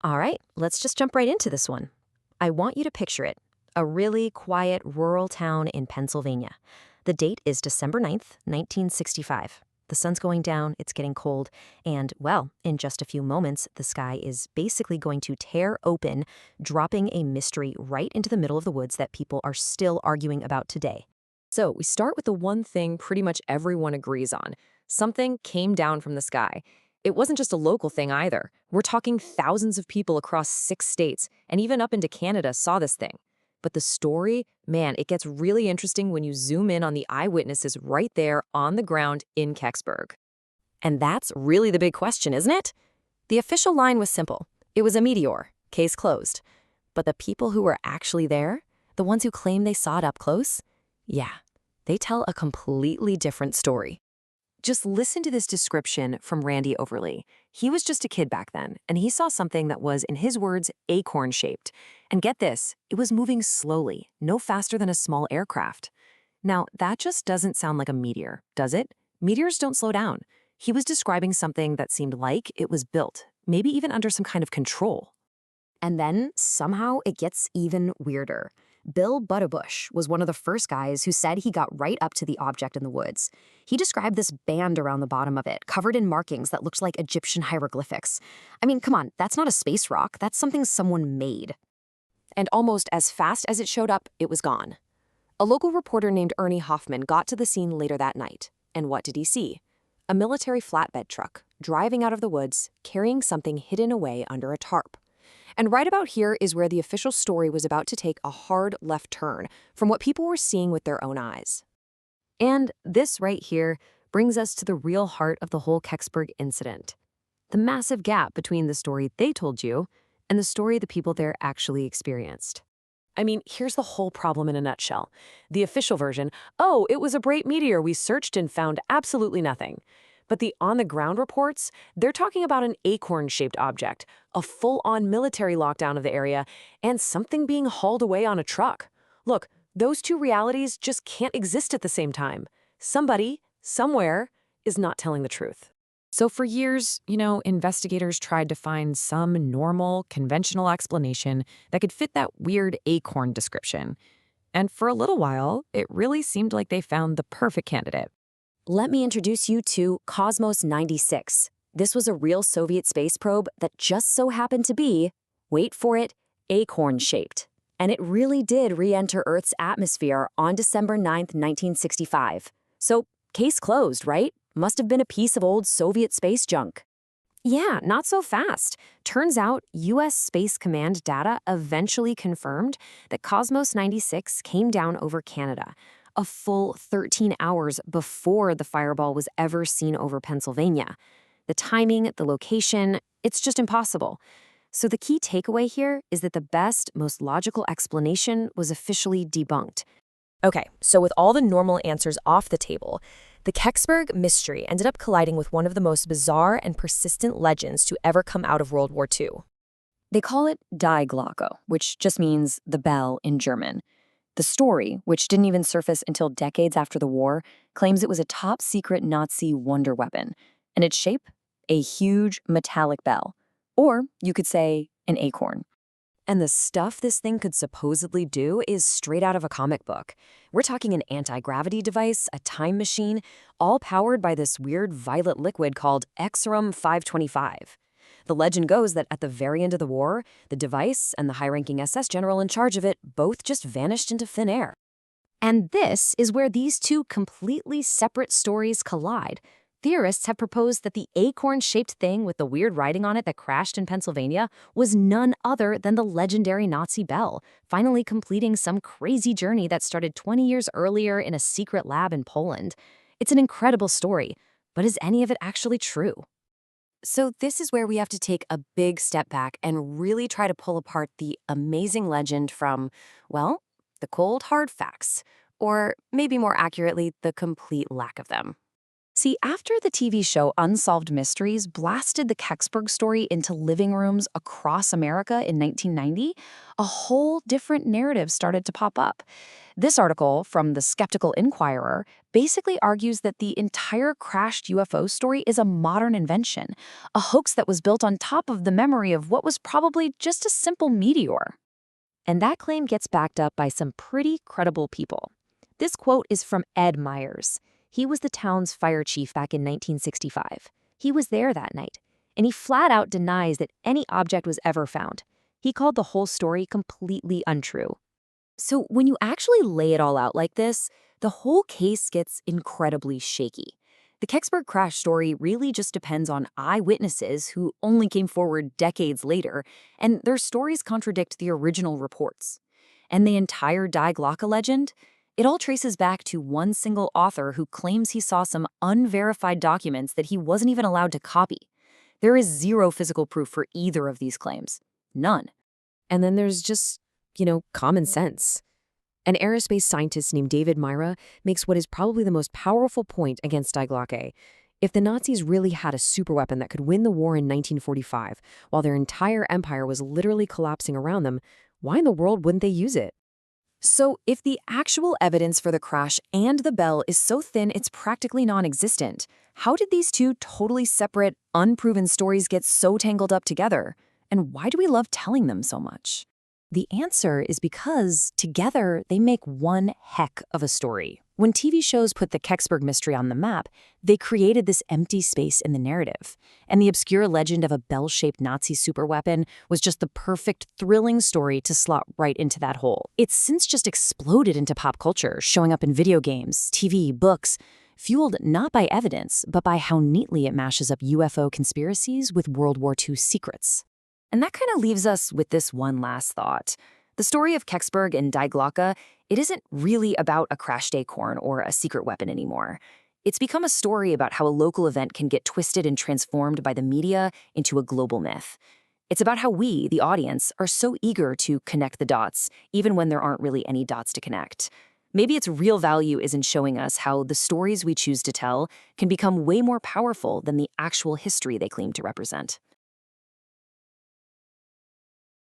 All right, let's just jump right into this one. I want you to picture it, a really quiet rural town in Pennsylvania. The date is December 9th, 1965. The sun's going down, it's getting cold, and, well, in just a few moments, the sky is basically going to tear open, dropping a mystery right into the middle of the woods that people are still arguing about today. So we start with the one thing pretty much everyone agrees on. Something came down from the sky. It wasn't just a local thing either. We're talking thousands of people across 6 states, and even up into Canada saw this thing. But the story, man, it gets really interesting when you zoom in on the eyewitnesses right there on the ground in Kecksburg. And that's really the big question, isn't it? The official line was simple. It was a meteor, case closed. But the people who were actually there, the ones who claim they saw it up close, yeah, they tell a completely different story. Just listen to this description from Randy Overly. He was just a kid back then, and he saw something that was, in his words, acorn-shaped. And get this, it was moving slowly, no faster than a small aircraft. Now, that just doesn't sound like a meteor, does it? Meteors don't slow down. He was describing something that seemed like it was built, maybe even under some kind of control. And then, somehow, it gets even weirder. Bill Butterbush was one of the first guys who said he got right up to the object in the woods. He described this band around the bottom of it, covered in markings that looked like Egyptian hieroglyphics. I mean, come on, that's not a space rock, that's something someone made. And almost as fast as it showed up, it was gone. A local reporter named Ernie Hoffman got to the scene later that night. And what did he see? A military flatbed truck, driving out of the woods, carrying something hidden away under a tarp. And right about here is where the official story was about to take a hard left turn from what people were seeing with their own eyes. And this right here brings us to the real heart of the whole Kecksburg incident. The massive gap between the story they told you and the story the people there actually experienced. I mean, here's the whole problem in a nutshell. The official version, oh, it was a bright meteor, we searched and found absolutely nothing. But the on-the-ground reports, they're talking about an acorn-shaped object, a full-on military lockdown of the area, and something being hauled away on a truck. Look, those two realities just can't exist at the same time. Somebody, somewhere, is not telling the truth. So for years, investigators tried to find some normal, conventional explanation that could fit that weird acorn description. And for a little while, it really seemed like they found the perfect candidate. Let me introduce you to Cosmos 96. This was a real Soviet space probe that just so happened to be, wait for it, acorn-shaped. And it really did re-enter Earth's atmosphere on December 9th, 1965. So, case closed, right? Must have been a piece of old Soviet space junk. Yeah, not so fast. Turns out, U.S. Space Command data eventually confirmed that Cosmos 96 came down over Canada, a full 13 hours before the fireball was ever seen over Pennsylvania. The timing, the location, it's just impossible. So the key takeaway here is that the best, most logical explanation was officially debunked. Okay, so with all the normal answers off the table, the Kecksburg mystery ended up colliding with one of the most bizarre and persistent legends to ever come out of World War II. They call it Die Glocke, which just means the bell in German. The story, which didn't even surface until decades after the war, claims it was a top-secret Nazi wonder weapon, and its shape, a huge metallic bell. Or, you could say, an acorn. And the stuff this thing could supposedly do is straight out of a comic book. We're talking an anti-gravity device, a time machine, all powered by this weird violet liquid called Xerum-525. The legend goes that at the very end of the war, the device and the high-ranking SS general in charge of it both just vanished into thin air. And this is where these two completely separate stories collide. Theorists have proposed that the acorn-shaped thing with the weird writing on it that crashed in Pennsylvania was none other than the legendary Nazi bell, finally completing some crazy journey that started 20 years earlier in a secret lab in Poland. It's an incredible story, but is any of it actually true? So this is where we have to take a big step back and really try to pull apart the amazing legend from, well, the cold, hard facts, or maybe more accurately, the complete lack of them. See, after the TV show Unsolved Mysteries blasted the Kecksburg story into living rooms across America in 1990, a whole different narrative started to pop up. This article from the Skeptical Inquirer basically argues that the entire crashed UFO story is a modern invention, a hoax that was built on top of the memory of what was probably just a simple meteor. And that claim gets backed up by some pretty credible people. This quote is from Ed Myers. He was the town's fire chief back in 1965. He was there that night, and he flat out denies that any object was ever found. He called the whole story completely untrue. So when you actually lay it all out like this, the whole case gets incredibly shaky. The Kecksburg crash story really just depends on eyewitnesses who only came forward decades later, and their stories contradict the original reports. And the entire Glocke legend? It all traces back to one single author who claims he saw some unverified documents that he wasn't even allowed to copy. There is zero physical proof for either of these claims. None. And then there's just, common sense. An aerospace scientist named David Myra makes what is probably the most powerful point against Glocke. If the Nazis really had a superweapon that could win the war in 1945, while their entire empire was literally collapsing around them, why in the world wouldn't they use it? So if the actual evidence for the crash and the bell is so thin it's practically non-existent, how did these two totally separate, unproven stories get so tangled up together? And why do we love telling them so much? The answer is because, together, they make one heck of a story. When TV shows put the Kecksburg mystery on the map, they created this empty space in the narrative. And the obscure legend of a bell-shaped Nazi superweapon was just the perfect, thrilling story to slot right into that hole. It's since just exploded into pop culture, showing up in video games, TV, books, fueled not by evidence, but by how neatly it mashes up UFO conspiracies with World War II secrets. And that kind of leaves us with this one last thought. The story of Kecksburg and Glocke, it isn't really about a crashed acorn or a secret weapon anymore. It's become a story about how a local event can get twisted and transformed by the media into a global myth. It's about how we, the audience, are so eager to connect the dots, even when there aren't really any dots to connect. Maybe its real value is in showing us how the stories we choose to tell can become way more powerful than the actual history they claim to represent.